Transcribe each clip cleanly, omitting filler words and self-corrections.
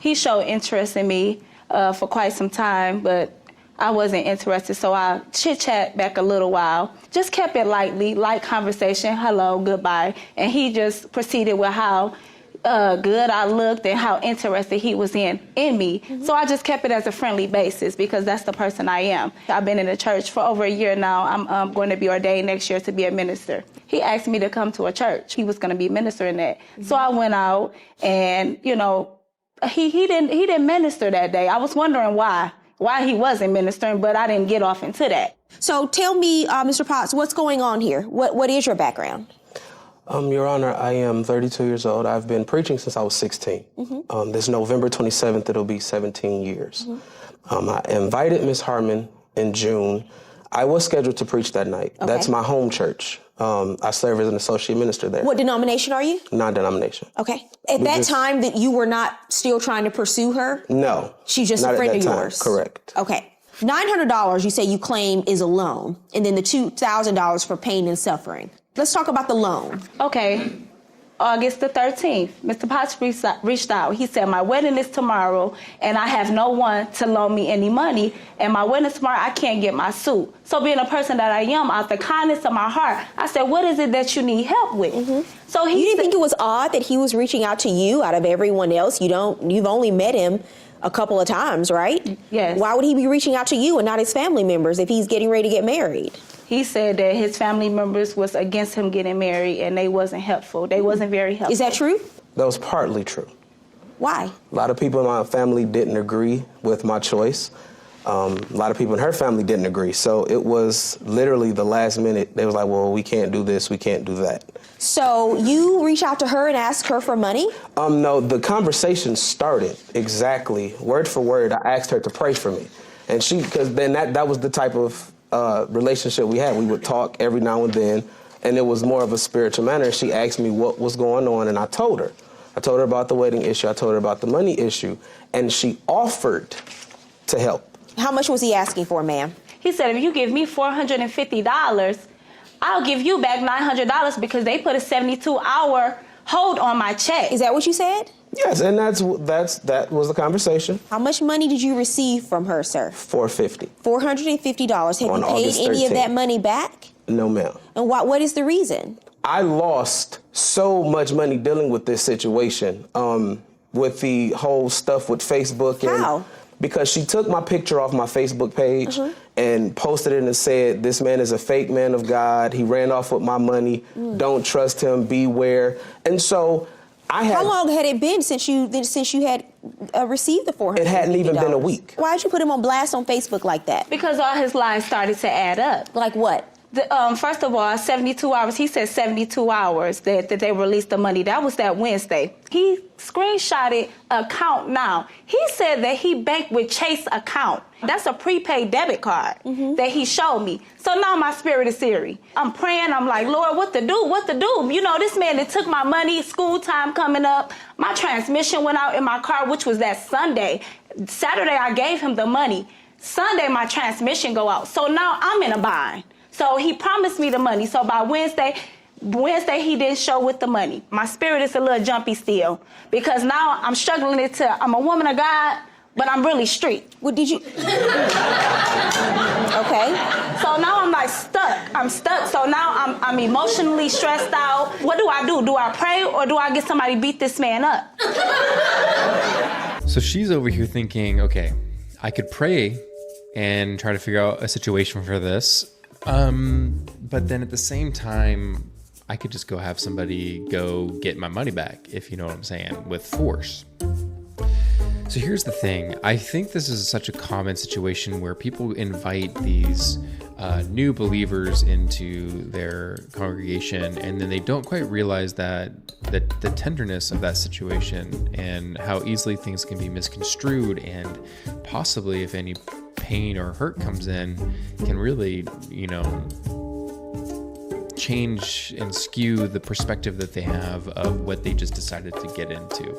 he showed interest in me for quite some time, but I wasn't interested, so I chit-chat back a little while. Just kept it lightly, light conversation, hello, goodbye. And he just proceeded with how good I looked and how interested he was in me. So I just kept it as a friendly basis because that's the person I am. I've been in the church for over a year now. I'm going to be ordained next year to be a minister. He asked me to come to a church. He was going to be ministering that. So I went out and, you know, he didn't minister that day. I was wondering why he wasn't ministering, but I didn't get off into that. So tell me, Mr. Potts, what's going on here? What is your background? Your Honor, I am 32 years old. I've been preaching since I was 16. This November 27th, it'll be 17 years. I invited Ms. Harmon in June. I was scheduled to preach that night. Okay. That's my home church. I serve as an associate minister there. What denomination are you? Non-denomination. Okay. At that time that you were not still trying to pursue her? No. She's just a friend of yours? Correct. Okay. $900 you say you claim is a loan, and then the $2,000 for pain and suffering. Let's talk about the loan. Okay. August the 13th, Mr. Potts reached out. He said, my wedding is tomorrow, and I have no one to loan me any money, and my wedding is tomorrow, I can't get my suit. So being a person that I am, out the kindness of my heart, I said, what is it that you need help with? So you didn't think it was odd that he was reaching out to you out of everyone else? You've only met him a couple of times, right? Yes. Why would he be reaching out to you and not his family members if he's getting ready to get married? He said that his family members was against him getting married and they wasn't helpful. They wasn't very helpful. Is that true? That was partly true. Why? A lot of people in my family didn't agree with my choice. A lot of people in her family didn't agree. So it was literally the last minute. They was like, well, we can't do this, we can't do that. So you reach out to her and ask her for money? No, the conversation started exactly, word for word. I asked her to pray for me. And because then that was the type of relationship we had. We would talk every now and then, and it was more of a spiritual manner. She asked me what was going on, and I told her. I told her about the wedding issue. I told her about the money issue, and she offered to help. How much was he asking for, ma'am? He said, if you give me $450, I'll give you back $900 because they put a 72-hour hold on my check. Is that what you said? Yes, and that was the conversation. How much money did you receive from her, sir? $450. $450. Have you paid any of that money back? No, ma'am. And what is the reason? I lost so much money dealing with this situation, with the whole stuff with Facebook. How? Because she took my picture off my Facebook page and posted it and said, this man is a fake man of God. He ran off with my money. Don't trust him. Beware. And so how long had it been since you had received the $450? It hadn't even been a week. Why'd you put him on blast on Facebook like that? Because all his lies started to add up. Like what? First of all, 72 hours. He said 72 hours that they released the money. That was that Wednesday. He screenshotted account now. He said that he banked with Chase account. That's a prepaid debit card that he showed me. So now my spirit is eerie. I'm praying. I'm like, Lord, what to do? What to do? You know, this man that took my money, school time coming up. My transmission went out in my car, which was that Sunday. Saturday, I gave him the money. Sunday, my transmission go out. So now I'm in a bind. So he promised me the money. So by Wednesday, he didn't show with the money. My spirit is a little jumpy still because now I'm struggling I'm a woman of God, but I'm really street. What did you? Okay. So now I'm like stuck. I'm stuck. So now I'm emotionally stressed out. What do I do? Do I pray or do I get somebody to beat this man up? So she's over here thinking, okay, I could pray and try to figure out a situation for this. But then at the same time, I could just go have somebody go get my money back, if you know what I'm saying, with force. So here's the thing. I think this is such a common situation where people invite these new believers into their congregation, and then they don't quite realize that the tenderness of that situation and how easily things can be misconstrued, and possibly if any pain or hurt comes in, can really, change and skew the perspective that they have of what they just decided to get into.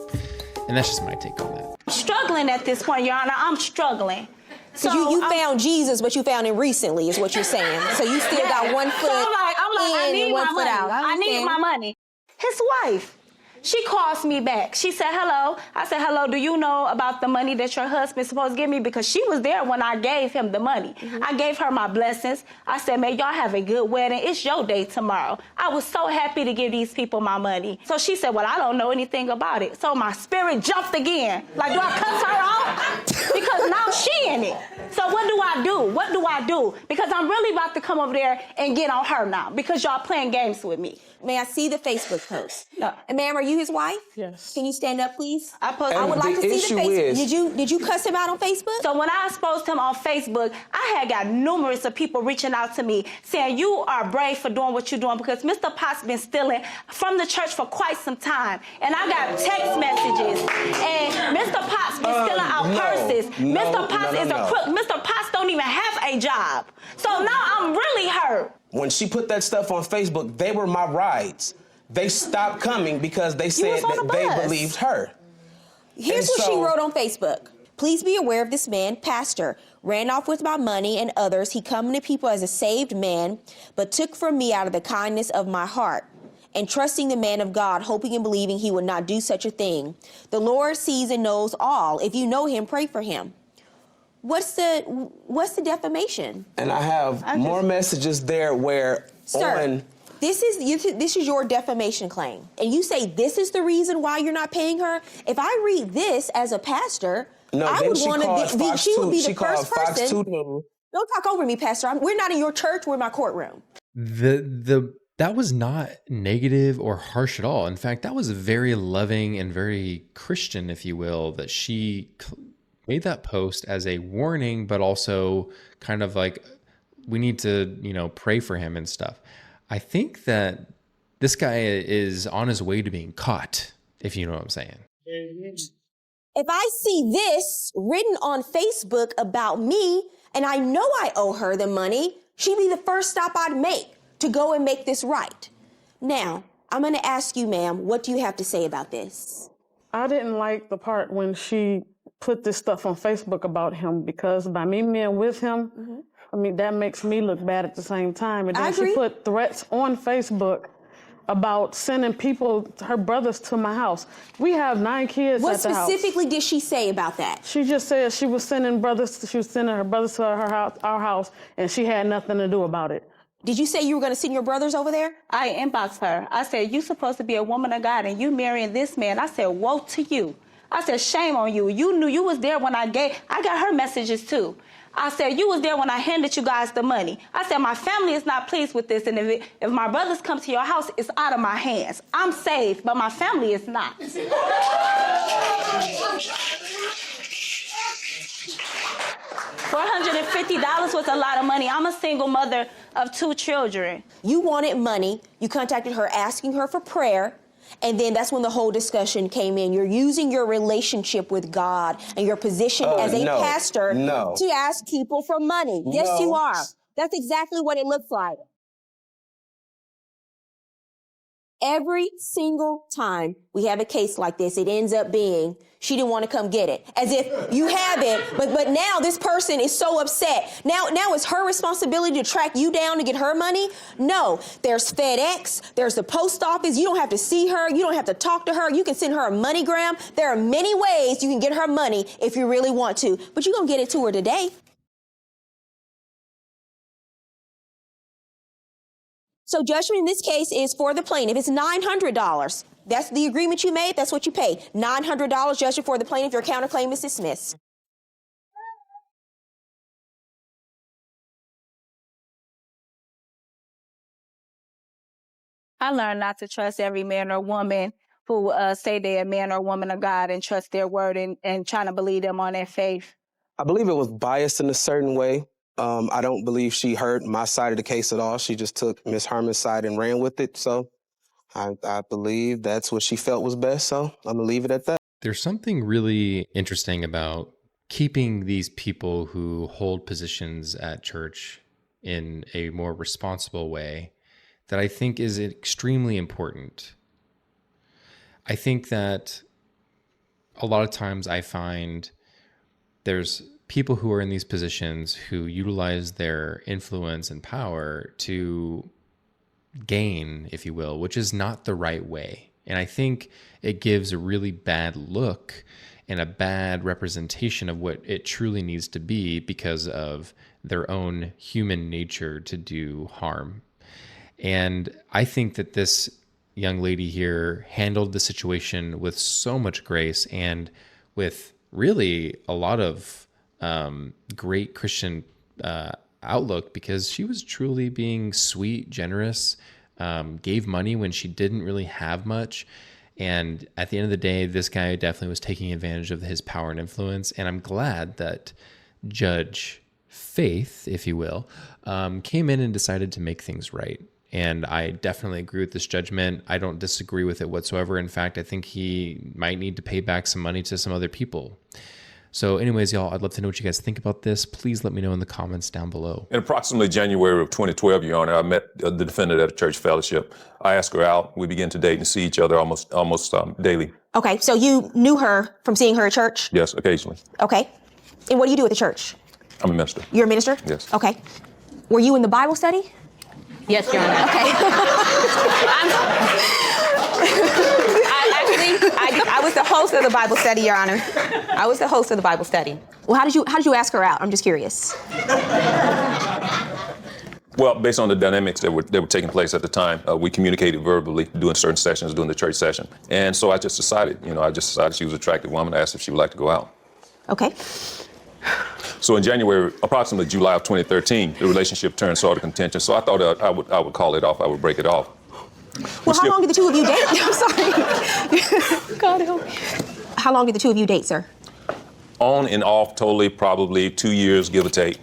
And that's just my take on that. Struggling at this point, Your Honor. I'm struggling. So you found Jesus, but you found him recently, is what you're saying. So you still got one foot I'm like, I need in and one my foot money. out. I need my money. His wife. She calls me back. She said, hello. I said, hello, do you know about the money that your husband's supposed to give me? Because she was there when I gave him the money. I gave her my blessings. I said, may y'all have a good wedding. It's your day tomorrow. I was so happy to give these people my money. So she said, well, I don't know anything about it. So my spirit jumped again. Like, do I cuss her out? Because now she in it. So what do I do? What do I do? Because I'm really about to come over there and get on her now because y'all playing games with me. May I see the Facebook post? No. And ma'am, are you his wife? Yes. Can you stand up, please? I would like to see the issue Facebook. is- Did you cuss him out on Facebook? So when I exposed him on Facebook, I had got numerous of people reaching out to me saying, you are brave for doing what you're doing because Mr. Potts been stealing from the church for quite some time. And I got text messages. And Mr. Potts been stealing our purses. Mr. Potts is a crook. Mr. Potts don't even have a job. So now I'm really hurt. When she put that stuff on Facebook, they were my rides. They stopped coming because they said was on that the they bus. believed her. Here's And what she so- wrote on Facebook. Please be aware of this man, pastor, ran off with my money and others. He come to people as a saved man, but took from me out of the kindness of my heart. And trusting the man of God, hoping and believing he would not do such a thing. The Lord sees and knows all. If you know him, pray for him. What's the defamation? And I have more messages there where Sir, this is your defamation claim. And you say this is the reason why you're not paying her? If I read this as a pastor, I would want to, she would be the first person. Don't talk over me, Pastor. We're not in your church, we're in my courtroom. That was not negative or harsh at all. In fact, that was very loving and very Christian, if you will, that she made that post as a warning, but also kind of like, we need to, pray for him and stuff. I think that this guy is on his way to being caught, if you know what I'm saying. If I see this written on Facebook about me, and I know I owe her the money, she'd be the first stop I'd make to go and make this right. Now, I'm going to ask you, ma'am, what do you have to say about this? I didn't like the part when she put this stuff on Facebook about him because by me being with him, that makes me look bad at the same time. And then she put threats on Facebook about sending people, her brothers, to my house. We have 9 kids What at the house. What specifically did she say about that? She just said she was sending her brothers to our house, and she had nothing to do about it. Did you say you were going to send your brothers over there? I inboxed her. I said, you supposed to be a woman of God and you marrying this man. I said, woe to you. I said, shame on you. You knew you was there when I got her messages too. I said, you was there when I handed you guys the money. I said, my family is not pleased with this. And if my brothers come to your house, it's out of my hands. I'm safe, but my family is not. $450 was a lot of money. I'm a single mother of 2 children. You wanted money. You contacted her asking her for prayer. And then that's when the whole discussion came in. You're using your relationship with God and your position as a pastor to ask people for money. Yes, you are. That's exactly what it looks like. Every single time we have a case like this, it ends up being she didn't want to come get it. As if you have it, but now this person is so upset. Now it's her responsibility to track you down to get her money? No. There's FedEx. There's the post office. You don't have to see her. You don't have to talk to her. You can send her a MoneyGram. There are many ways you can get her money if you really want to. But you're going to get it to her today. So judgment in this case is for the plaintiff. It's $900. That's the agreement you made. That's what you pay. $900 judgment for the plaintiff. Your counterclaim is dismissed. I learned not to trust every man or woman who say they're a man or woman of God and trust their word and trying to believe them on their faith. I believe it was biased in a certain way. I don't believe she heard my side of the case at all. She just took Miss Harmon's side and ran with it. So I believe that's what she felt was best. So I'm going to leave it at that. There's something really interesting about keeping these people who hold positions at church in a more responsible way that I think is extremely important. I think that a lot of times I find there's people who are in these positions who utilize their influence and power to gain, if you will, which is not the right way. And I think it gives a really bad look and a bad representation of what it truly needs to be because of their own human nature to do harm. And I think that this young lady here handled the situation with so much grace and with really a lot of great Christian outlook, because she was truly being sweet, generous, gave money when she didn't really have much. And at the end of the day, this guy definitely was taking advantage of his power and influence. And I'm glad that Judge Faith, if you will, came in and decided to make things right. And I definitely agree with this judgment. I don't disagree with it whatsoever. In fact, I think he might need to pay back some money to some other people. So anyways, y'all, I'd love to know what you guys think about this. Please let me know in the comments down below. In approximately January of 2012, Your Honor, I met the defendant at a church fellowship. I asked her out. We began to date and see each other almost daily. Okay, so you knew her from seeing her at church? Yes, occasionally. Okay. And what do you do at the church? I'm a minister. You're a minister? Yes. Okay. Were you in the Bible study? Yes, Your Honor. Okay. I was the host of the Bible study, Your Honor. I was the host of the Bible study. Well, how did you ask her out? I'm just curious. Well, based on the dynamics that were taking place at the time, we communicated verbally during certain sessions, during the church session. And so I just decided she was an attractive woman. I asked if she would like to go out. Okay. So in January, approximately July of 2013, the relationship turned sort of contentious. So I thought I would call it off. I would break it off. Well, how long did the two of you date? I'm sorry. God help me. How long did the two of you date, sir? On and off, totally, probably 2 years, give or take.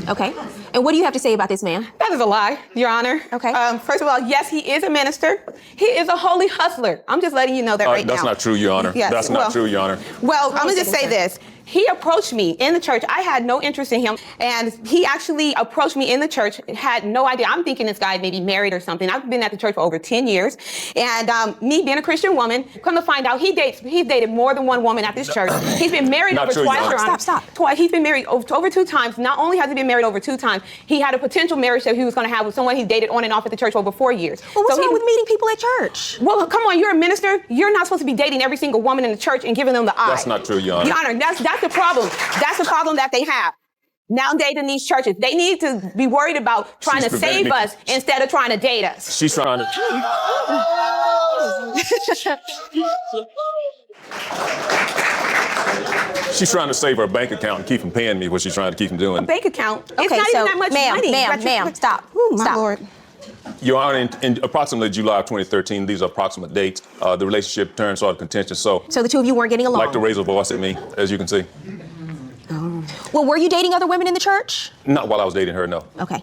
Okay. And what do you have to say about this man? That is a lie, Your Honor. Okay. First of all, yes, he is a minister. He is a holy hustler. I'm just letting you know that right now. That's not true, Your Honor. Yes, That's not true, Your Honor. Well, I'm going to just say this. He approached me in the church. I had no interest in him. And he actually approached me in the church, had no idea. I'm thinking this guy may be married or something. I've been at the church for over 10 years. And me being a Christian woman, come to find out he's dated more than one woman at this church. He's been married Not over true, twice, Your Your Honor. Honor. Stop. Twice. He's been married over 2 times. Not only has he been married over 2 times, he had a potential marriage that he was going to have with someone he dated on and off at the church for over 4 years. Well, what's wrong with meeting people at church? Well, come on, you're a minister. You're not supposed to be dating every single woman in the church and giving them the eye. That's not true, Your Honor. Your Honor, that's the problem. That's the problem that they have. Nowadays in these churches, they need to be worried about trying to save us instead of trying to date us. She's trying to... She's trying to save her bank account and keep from paying me what she's trying to keep from doing. Bank account. Okay, it's not so, even that much money. ma'am, stop. Oh, my Stop. Lord. Your Honor, in approximately July of 2013, these are approximate dates, the relationship turned sort of contentious. So So the two of you weren't getting along? like to raise a voice at me, as you can see. Well, were you dating other women in the church? Not while I was dating her, no. Okay.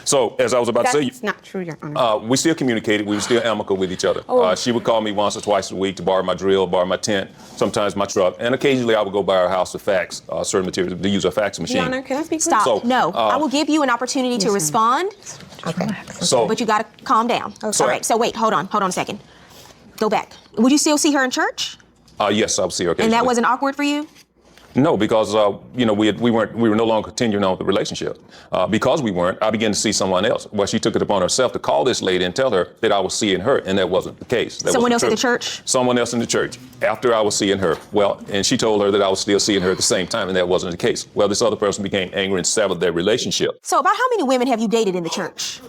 So as I was about to say, That's not true, Your Honor. we still communicated. We were still amicable with each other. She would call me once or twice a week to borrow my drill, borrow my tent, sometimes my truck, and occasionally I would go by her house to fax certain materials, to use her fax machine. Your Honor, can I speak? Stop. So, no. I will give you an opportunity to respond, Okay. So, but you got to calm down. So- All right. So wait. Hold on a second. Go back. Would you still see her in church? yes, I would see her occasionally. And that wasn't awkward for you? No, because we were no longer continuing on with the relationship. Because we weren't, I began to see someone else. Well, she took it upon herself to call this lady and tell her that I was seeing her, and that wasn't the case. That Someone wasn't else true. at the church? Someone else in the church. After I was seeing her, and she told her that I was still seeing her at the same time, and that wasn't the case. Well, this other person became angry and severed their relationship. So about how many women have you dated in the church?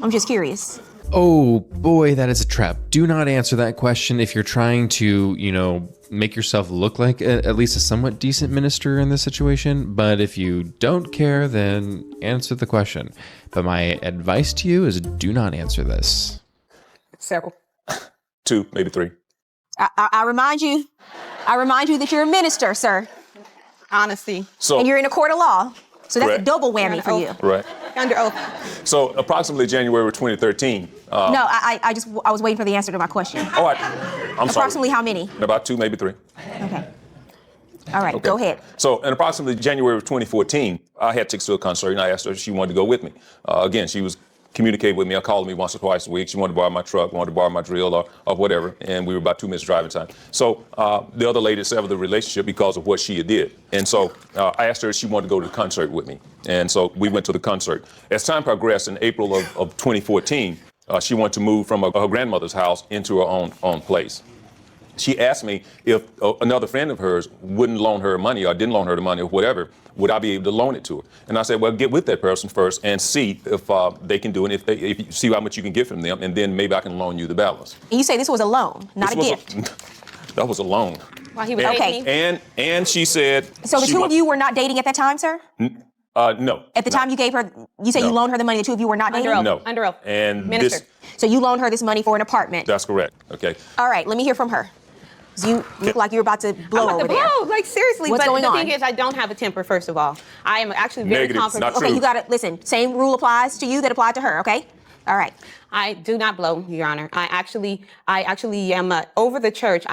I'm just curious. Oh boy, that is a trap. Do not answer that question if you're trying to, make yourself look like at least a somewhat decent minister in this situation. But if you don't care, then answer the question. But my advice to you is do not answer this. Several. 2, maybe 3. I remind you that you're a minister, sir. Honesty. So, And you're in a court of law. So that's a Correct. double whammy for you. right. Under oath. So approximately January 2013. No, I was waiting for the answer to my question. I'm sorry. Approximately how many? About 2, maybe 3. Okay. All right, Okay. go ahead. So in approximately January of 2014, I had tickets to a concert, and I asked her if she wanted to go with me. Again, she was communicating with me. I called me once or twice a week. She wanted to borrow my truck, wanted to borrow my drill or whatever, and we were about 2 minutes driving time. So the other lady severed the relationship because of what she had did. And so I asked her if she wanted to go to the concert with me. And so we went to the concert. As time progressed, in April of 2014, She wanted to move from her grandmother's house into her own place. She asked me if another friend of hers wouldn't loan her money or didn't loan her the money or whatever, would I be able to loan it to her? And I said, well, get with that person first and see if they can do it, if you see how much you can get from them, and then maybe I can loan you the balance. And you say this was a loan, not a gift. That was a loan. While he was Okay. dating me? And she said... So the two of you were not dating at that time, sir? No. At the time you gave her, you said you loaned her the money, the two of you were not dating? Under oath. No. Under oath. And Minister. So you loaned her this money for an apartment? That's correct. Okay. All right, let me hear from her. You look like you're about to blow over there. Blow, like seriously. What's going the on? thing is, I don't have a temper, first of all. I am actually very Negative. confident. Not Okay, true. you got to listen. Same rule applies to you that applied to her, okay? All right. I do not blow, Your Honor. I actually am over the church.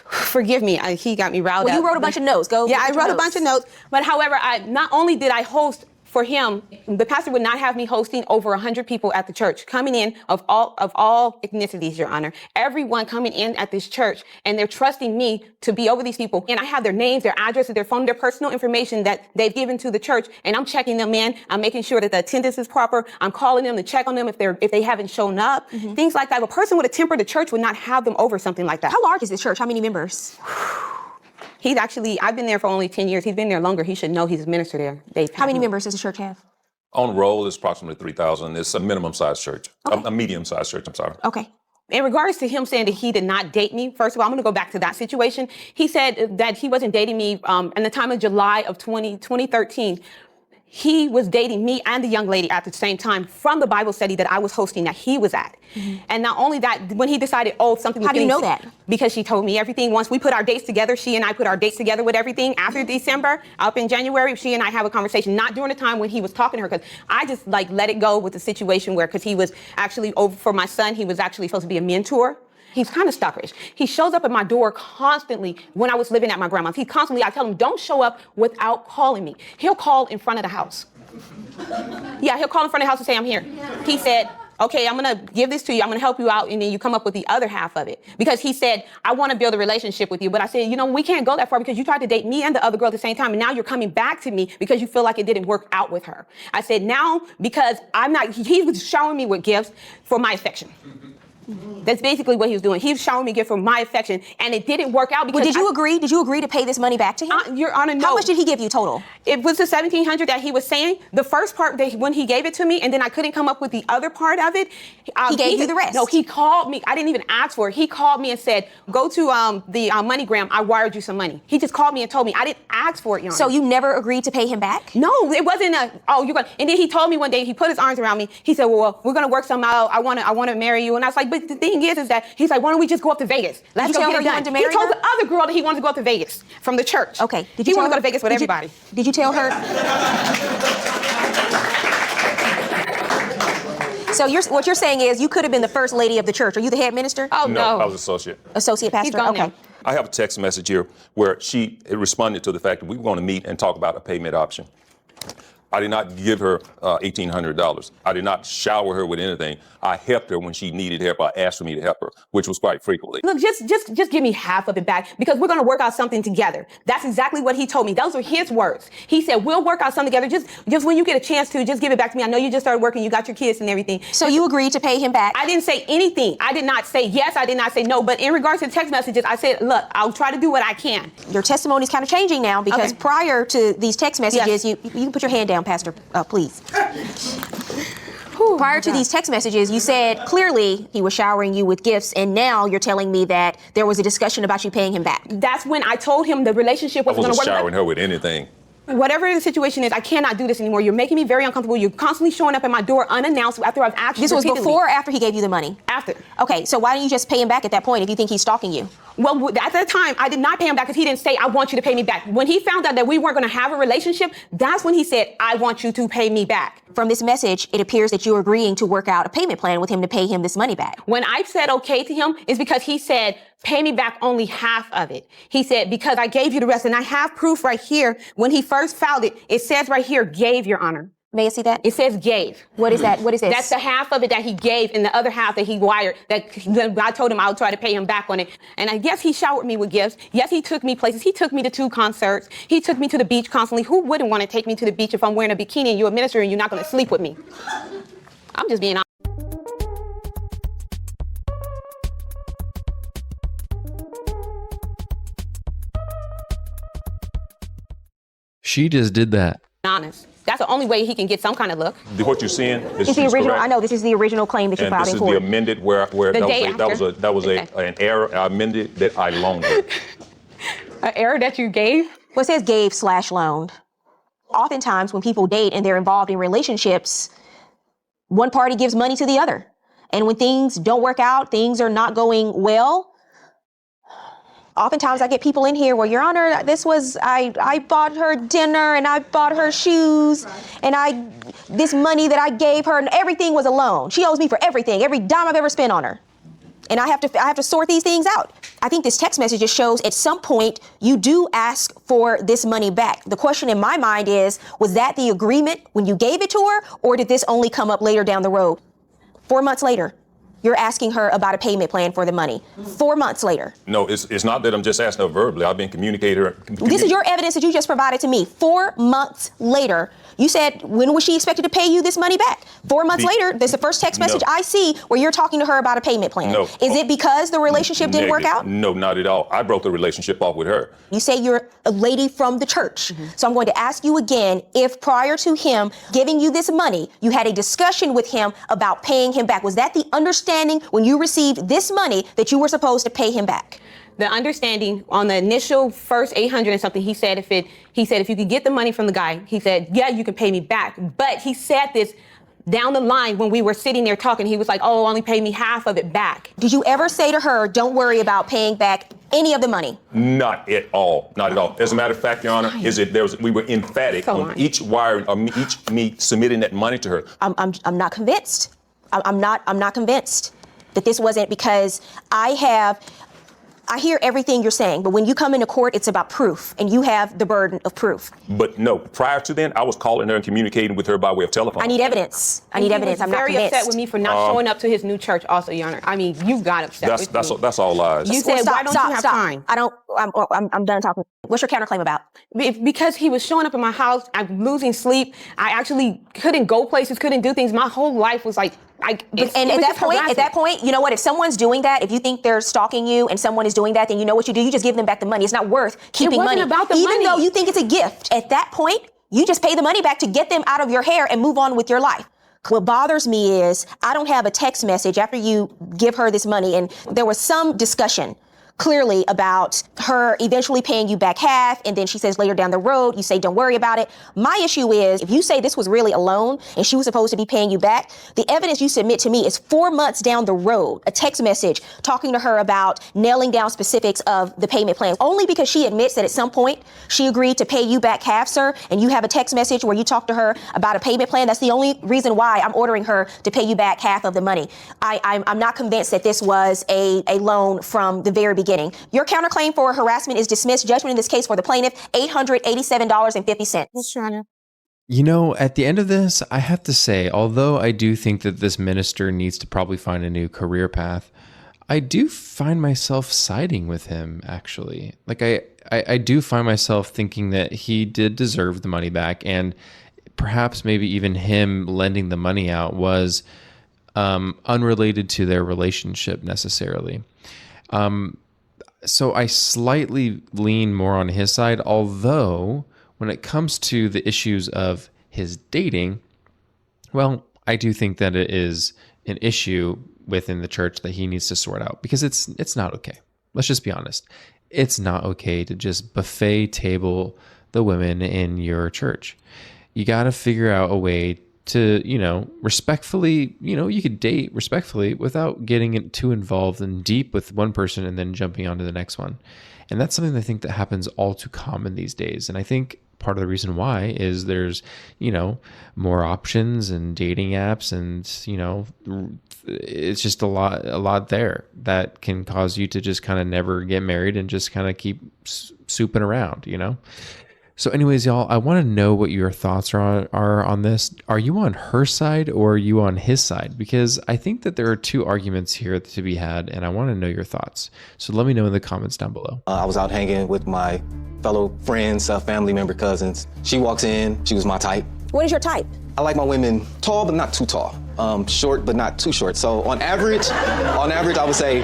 Forgive me. He got me riled up. Well, you wrote a bunch of notes. Go. Yeah, I get your wrote a notes. bunch of notes. But however, not only did I host for him, the pastor would not have me hosting over 100 people at the church, coming in of all ethnicities, Your Honor. Everyone coming in at this church, and they're trusting me to be over these people. And I have their names, their addresses, their phone, their personal information that they've given to the church, and I'm checking them in. I'm making sure that the attendance is proper. I'm calling them to check on them if they haven't shown up. Things like that. If a person with a temper, the church would not have them over something like that. How large is this church? How many members? I've been there for only 10 years. He's been there longer. He should know he's a minister there. How many members does the church have? On roll is approximately 3,000. It's a minimum-sized church, a medium-sized church, I'm sorry. Okay. In regards to him saying that he did not date me, first of all, I'm going to go back to that situation. He said that he wasn't dating me in the time of July of 2013. He was dating me and the young lady at the same time from the Bible study that I was hosting that he was at. And not only that, when he decided, something was How do you getting- know that? Because she told me everything. Once we put our dates together, she and I put our dates together with everything. After December, up in January, she and I have a conversation, not during the time when he was talking to her, because I just let it go with the situation where, because he was actually over for my son, he was actually supposed to be a mentor. He's kind of stalkerish. He shows up at my door constantly when I was living at my grandma's. I tell him, don't show up without calling me. He'll call in front of the house. Yeah, he'll call in front of the house and say, I'm here. He said, okay, I'm going to give this to you. I'm going to help you out. And then you come up with the other half of it. Because he said, I want to build a relationship with you. But I said, we can't go that far because you tried to date me and the other girl at the same time. And now you're coming back to me because you feel like it didn't work out with her. I said, now, because he was showering me with gifts for my affection. That's basically what he was doing. He was showering me a gift for my affection, and it didn't work out because. Well, did you agree? Did you agree to pay this money back to him? Your Honor, no. How much did he give you total? It was the $1,700 that he was saying. The first part when he gave it to me, and then I couldn't come up with the other part of it. He gave you the rest. No, he called me. I didn't even ask for it. He called me and said, "Go to the MoneyGram. I wired you some money." He just called me and told me. I didn't ask for it, Your Honor. So you never agreed to pay him back? No, it wasn't you're going. And then he told me one day, he put his arms around me. He said, well, we're going to work something out. I want to marry you. And I was like, but the thing is that he's like, why don't we just go up to Vegas? Let's go tell get her it you done. wanted to marry He told her? the other girl that he wanted to go up to Vegas from the church. Okay. He wanted to go to Vegas with everybody. Did you tell her? So what you're saying is you could have been the first lady of the church. Are you the head minister? Oh, No, no. I was associate. Associate pastor? He's gone Okay. now. I have a text message here where she responded to the fact that we were going to meet and talk about a payment option. I did not give her $1,800. I did not shower her with anything. I helped her when she needed help. I asked for me to help her, which was quite frequently. Look, just give me half of it back because we're going to work out something together. That's exactly what he told me. Those were his words. He said, we'll work out something together. Just when you get a chance to, just give it back to me. I know you just started working. You got your kids and everything. So you agreed to pay him back? I didn't say anything. I did not say yes. I did not say no. But in regards to text messages, I said, look, I'll try to do what I can. Your testimony is kind of changing now because Okay. prior to these text messages, Yes. you can put your hand down, Pastor, please. Prior to these text messages, you said clearly he was showering you with gifts, and now you're telling me that there was a discussion about you paying him back. That's when I told him the relationship I wasn't going to wasn't work. showering her with anything. Whatever the situation is, I cannot do this anymore. You're making me very uncomfortable. You're constantly showing up at my door unannounced after I've asked you This was repeatedly. before or after he gave you the money? After. Okay, so why don't you just pay him back at that point if you think he's stalking you? Well, at that time, I did not pay him back because he didn't say, I want you to pay me back. When he found out that we weren't going to have a relationship, that's when he said, I want you to pay me back. From this message, it appears that you're agreeing to work out a payment plan with him to pay him this money back. When I said okay to him, it's because he said, pay me back only half of it. He said, because I gave you the rest. And I have proof right here. When he first filed it, it says right here, gave, Your Honor. May I see that? It says gave. What is that? What is this? That's the half of it that he gave and the other half that he wired that I told him I would try to pay him back on it. And I guess he showered me with gifts. Yes, he took me places. He took me to 2 concerts. He took me to the beach constantly. Who wouldn't want to take me to the beach if I'm wearing a bikini and you're a minister and you're not going to sleep with me? I'm just being honest. She just did that. Honest. That's the only way he can get some kind of look. What you're seeing is It's the original. correct. I know this is the original claim that you And filed this in is court. the amended where that was an error. I amended that I loaned her. An error that you gave? Well, it says gave/loaned. Oftentimes when people date and they're involved in relationships, one party gives money to the other. And when things don't work out, things are not going well, oftentimes I get people in here where, Your Honor, I bought her dinner and I bought her shoes and this money that I gave her and everything was a loan. She owes me for everything, every dime I've ever spent on her. And I have to sort these things out. I think this text message just shows at some point you do ask for this money back. The question in my mind is, was that the agreement when you gave it to her, or did this only come up later down the road? 4 months later, you're asking her about a payment plan for the money. 4 months later. No, it's not that I'm just asking her verbally. I've been communicating. This is your evidence that you just provided to me. 4 months later, you said, when was she expected to pay you this money back? 4 months later, there's the first text message I see where you're talking to her about a payment plan. No. Is it because the relationship didn't work out? No, not at all. I broke the relationship off with her. You say you're a lady from the church. So I'm going to ask you again, if prior to him giving you this money, you had a discussion with him about paying him back. Was that the understanding when you received this money that you were supposed to pay him back? The understanding on the initial first 800 and something, he said if you could get the money from the guy, he said, yeah, you can pay me back. But he said this down the line when we were sitting there talking. He was like, oh, only pay me half of it back. Did you ever say to her, don't worry about paying back any of the money? Not at all. Not at all. As a matter of fact, Your Honor, we were emphatic on each wire, me submitting that money to her. I'm not convinced. I'm not convinced that this wasn't because I hear everything you're saying, but when you come into court, it's about proof, and you have the burden of proof. But no, prior to then, I was calling her and communicating with her by way of telephone. I need evidence. I'm not convinced. He was very upset with me for not showing up to his new church also, Your Honor. I mean, you got upset with me. That's all lies. You said, why don't you have time? I'm done talking. What's your counterclaim about? Because he was showing up in my house, I'm losing sleep. I actually couldn't go places, couldn't do things. My whole life was like, at that point, you know what? If someone's doing that, if you think they're stalking you and someone is doing that, then you know what you do. You just give them back the money. It's not worth keeping money. About the Even money. though you think it's a gift, at that point, you just pay the money back to get them out of your hair and move on with your life. What bothers me is I don't have a text message after you give her this money, and there was some discussion clearly about her eventually paying you back half, and then she says later down the road, you say, don't worry about it. My issue is, if you say this was really a loan and she was supposed to be paying you back, the evidence you submit to me is 4 months down the road, a text message talking to her about nailing down specifics of the payment plan. Only because she admits that at some point she agreed to pay you back half, sir, and you have a text message where you talk to her about a payment plan. That's the only reason why I'm ordering her to pay you back half of the money. I'm not convinced that this was a loan from the very beginning. Your counterclaim for harassment is dismissed. Judgment in this case for the plaintiff, $887.50. You know, at the end of this, I have to say, although I do think that this minister needs to probably find a new career path, I do find myself siding with him, actually. Like, I do find myself thinking that he did deserve the money back, and perhaps maybe even him lending the money out was unrelated to their relationship necessarily. So I slightly lean more on his side, although when it comes to the issues of his dating, well, I do think that it is an issue within the church that he needs to sort out, because it's not okay. Let's just be honest. It's not okay to just buffet table the women in your church. You got to figure out a way to, respectfully, you could date respectfully without getting too involved and deep with one person and then jumping on to the next one. And that's something I think that happens all too common these days. And I think part of the reason why is there's, more options and dating apps, and, it's just a lot there that can cause you to just kind of never get married and just kind of keep souping around, So anyways, y'all, I want to know what your thoughts are on this. Are you on her side or are you on his side? Because I think that there are two arguments here to be had, and I want to know your thoughts. So let me know in the comments down below. I was out hanging with my fellow friends, family member, cousins. She walks in. She was my type. What is your type? I like my women tall, but not too tall. Short, but not too short. So on average, I would say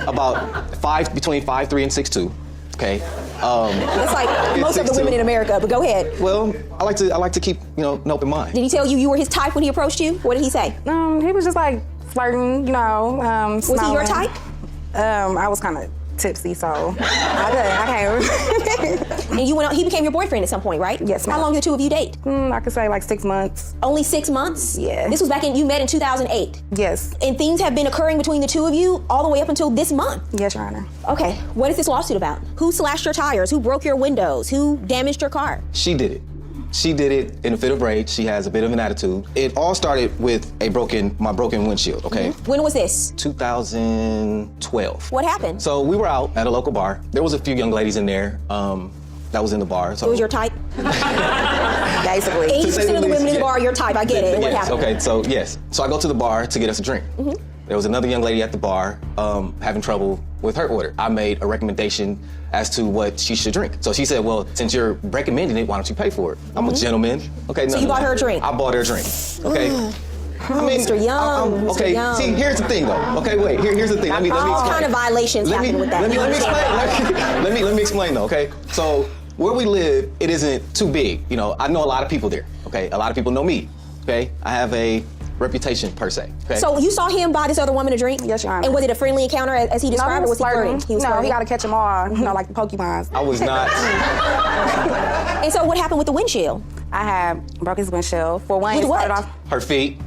about between 5'3" and 6'2". Okay. That's like most of the 6'2". women in America, but go ahead. Well, I like to keep, an open mind. Did he tell you were his type when he approached you? What did he say? He was just like flirting, Was he your type? I was kind of tipsy, so I can't. And he became your boyfriend at some point, right? Yes, ma'am. How long did the two of you date? I could say like 6 months. Only 6 months? Yeah. This was you met in 2008? Yes. And things have been occurring between the two of you all the way up until this month? Yes, Your Honor. Okay, what is this lawsuit about? Who slashed your tires? Who broke your windows? Who damaged your car? She did it. She did it in a fit of rage. She has a bit of an attitude. It all started with my broken windshield, okay? Mm-hmm. When was this? 2012. What happened? So we were out at a local bar. There was a few young ladies in there that was in the bar. So It was your type? Basically. 80% of the women in the bar are your type, I get it. And what Yes, happened? okay, so yes. So I go to the bar to get us a drink. Mm-hmm. There was another young lady at the bar having trouble with her order. I made a recommendation as to what she should drink. So she said, well, since you're recommending it, why don't you pay for it? I'm a gentleman. Okay, So you bought her a drink? I bought her a drink, okay? Mr. Young, Mr. Okay, Young. see, here's the thing though. Okay, wait, here's the thing. Let me All explain. kind of violations happen with that. Let me explain. Let me explain though, okay? So where we live, it isn't too big. I know a lot of people there, okay? A lot of people know me, okay? I have a reputation per se, okay? So you saw him buy this other woman a drink? Yes, Your Honor. And was it a friendly encounter as he described, or was he flirting? He was No, flirting. he got to catch them all, like the Pokemons. I was not. And so what happened with the windshield? I had broke his windshield. For one, With it started what? off. Her feet,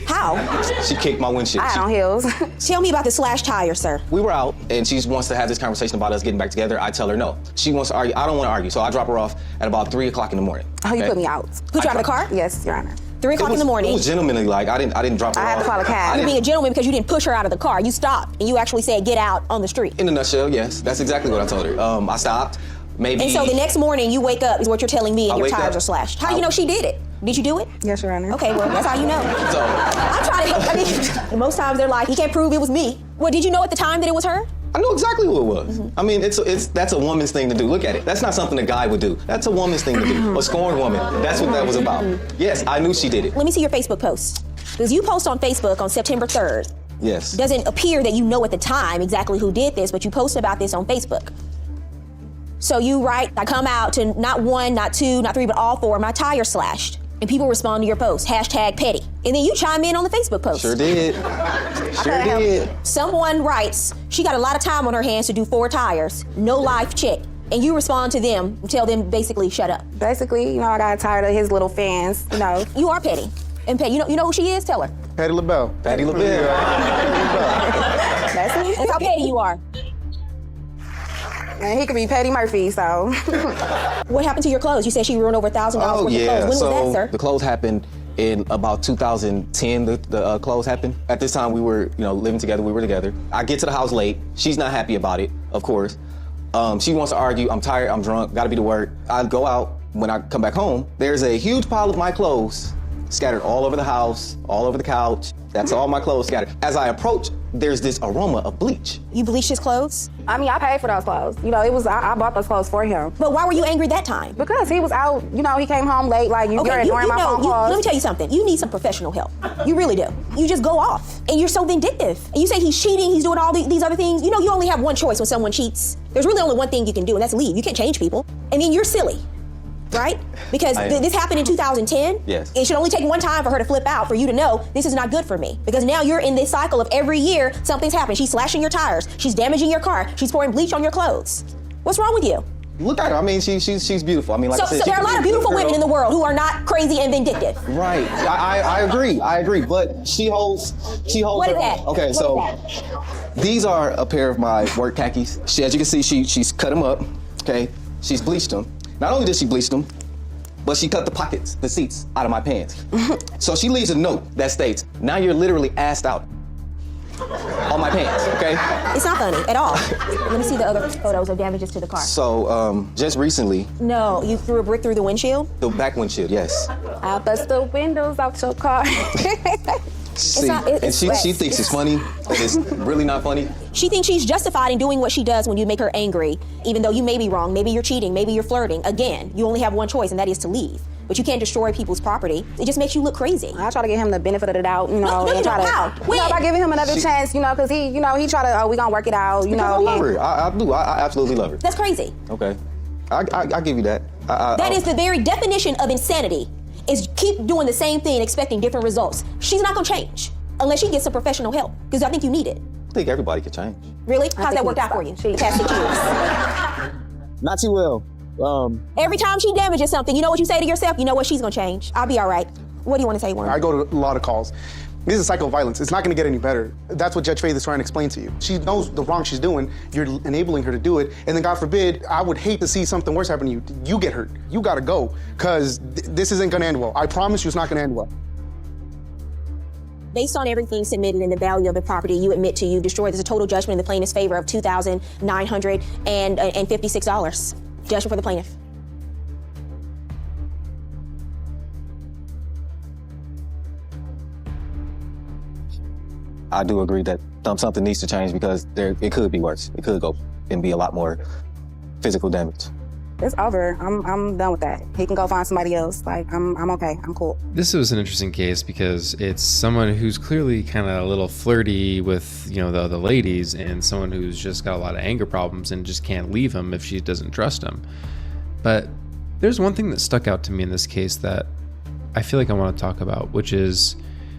How? she kicked my windshield. I had on heels. Tell me about the slashed tire, sir. We were out, and she wants to have this conversation about us getting back together. I tell her no. She wants to argue. I don't want to argue, so I drop her off at about 3 o'clock in the morning. Oh, you okay? put me out. Put you out of the car? Yes, Your Honor. 3 o'clock in the morning. It was gentlemanly, like I didn't drop her off. I had to call a cab. You're being a gentleman because you didn't push her out of the car. You stopped and you actually said, get out on the street. In a nutshell, yes. That's exactly what I told her. I stopped. Maybe. And so the next morning you wake up is what you're telling me and I your wake tires up. are slashed. How do you know she did it? Did you do it? Yes, Your Honor. Okay, well, that's how you know. So I'm trying to help. I mean, most times they're like, you can't prove it was me. Well, did you know at the time that it was her? I know exactly who it was. I mean, that's a woman's thing to do. Look at it. That's not something a guy would do. That's a woman's thing to do. A scorned woman. That's what that was about. Yes, I knew she did it. Let me see your Facebook post. Because you post on Facebook on September 3rd. Yes. Doesn't appear that you know at the time exactly who did this, but you post about this on Facebook. So you write, I come out to not 1, not 2, not 3, but all 4, my tire slashed. And people respond to your post, #petty. And then you chime in on the Facebook post. Sure did. Sure did. Someone writes, she got a lot of time on her hands to do 4 tires, no life check. And you respond to them, tell them basically shut up. Basically, I got tired of his little fans, You are petty. And petty, you know who she is? Tell her. Patty LaBelle. Patty LaBelle. That's how petty you are. And he could be Petty Murphy, so. What happened to your clothes? You said she ruined over $1,000 Oh worth yeah. of clothes. When was So that, sir? the clothes happened in about 2010. The clothes happened. At this time, we were living together. We were together. I get to the house late. She's not happy about it, of course. She wants to argue. I'm tired. I'm drunk. Got to be to work. I go out. When I come back home, there's a huge pile of my clothes scattered all over the house, all over the couch. That's all my clothes scattered. As I approach, there's this aroma of bleach. You bleached his clothes? I mean, I paid for those clothes. I bought those clothes for him. But why were you angry that time? Because he was out, he came home late, like, you're ignoring my phone calls. Let me tell you something. You need some professional help. You really do. You just go off, and you're so vindictive. And you say he's cheating, he's doing all these other things. You only have one choice when someone cheats. There's really only one thing you can do, and that's leave. You can't change people. And then you're silly. Right? Because this happened in 2010. Yes. It should only take one time for her to flip out for you to know this is not good for me. Because now you're in this cycle of every year something's happening. She's slashing your tires. She's damaging your car. She's pouring bleach on your clothes. What's wrong with you? Look at her. I mean, she's beautiful. I mean, like I said, so there are a lot of beautiful women in the world who are not crazy and vindictive. Right. I agree. But she holds. What is her that? own. Okay, What so is that? these are a pair of my work khakis. As you can see, she's cut them up. Okay, she's bleached them. Not only did she bleach them, but she cut the seats out of my pants. So she leaves a note that states, now you're literally assed out on my pants, okay? It's not funny at all. Let me see the other photos of damages to the car. So, just recently, No, you threw a brick through the windshield? the back windshield, yes. I bust the windows out your car. See, it's she thinks it's funny, but it's really not funny. She thinks she's justified in doing what she does when you make her angry, even though you may be wrong, maybe you're cheating, maybe you're flirting. Again, you only have one choice, and that is to leave. But you can't destroy people's property. It just makes you look crazy. I try to give him the benefit of the doubt, No, you and try don't. to, How? When? by giving him another chance, because he try to, we gonna work it out, I love her. I do. I absolutely love her. That's crazy. Okay. I give you that. That is the very definition of insanity, is keep doing the same thing expecting different results. She's not gonna change unless she gets some professional help, because I think you need it. I think everybody could change. Really? How's that worked out for you the past 6 years? Not too well. Every time she damages something, you know what you say to yourself? You know what? She's gonna change. I'll be all right. What do you want to say, Warren? I go to a lot of calls. This is cycle of violence. It's not going to get any better. That's what Judge Faith is trying to explain to you. She knows the wrong she's doing. You're enabling her to do it. And then, God forbid, I would hate to see something worse happen to you. You get hurt. You got to go, because this isn't going to end well. I promise you it's not going to end well. Based on everything submitted and the value of the property, you admit to you've destroyed. There's a total judgment in the plaintiff's favor of $2,956. Judgment for the plaintiff. I do agree that something needs to change, because it could be worse. It could go and be a lot more physical damage. It's over. I'm done with that. He can go find somebody else. Like, I'm okay. I'm cool. This was an interesting case because it's someone who's clearly kind of a little flirty with, the other ladies, and someone who's just got a lot of anger problems and just can't leave him if she doesn't trust him. But there's one thing that stuck out to me in this case that I feel like I want to talk about, which is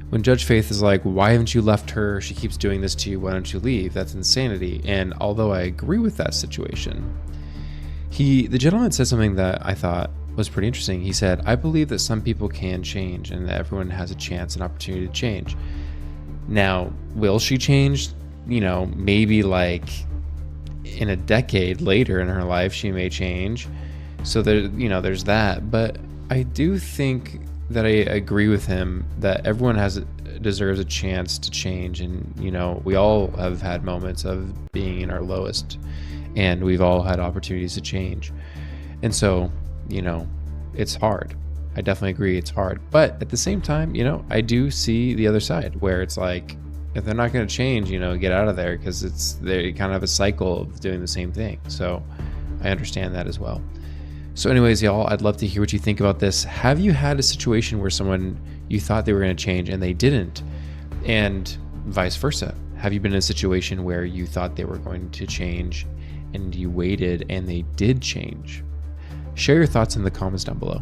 when Judge Faith is like, why haven't you left her? She keeps doing this to you. Why don't you leave? That's insanity. And although I agree with that situation, the gentleman said something that I thought was pretty interesting. He said, I believe that some people can change and that everyone has a chance, an opportunity to change. Now, will she change? Maybe like in a decade later in her life, she may change. So there's that. But I do think that I agree with him that everyone deserves a chance to change. And, we all have had moments of being in our lowest, and we've all had opportunities to change. And so, it's hard. I definitely agree it's hard. But at the same time, I do see the other side where it's like, if they're not going to change, get out of there, because they kind of have a cycle of doing the same thing. So I understand that as well. So anyways, y'all, I'd love to hear what you think about this. Have you had a situation where someone you thought they were going to change and they didn't? And vice versa. Have you been in a situation where you thought they were going to change and you waited and they did change? Share your thoughts in the comments down below.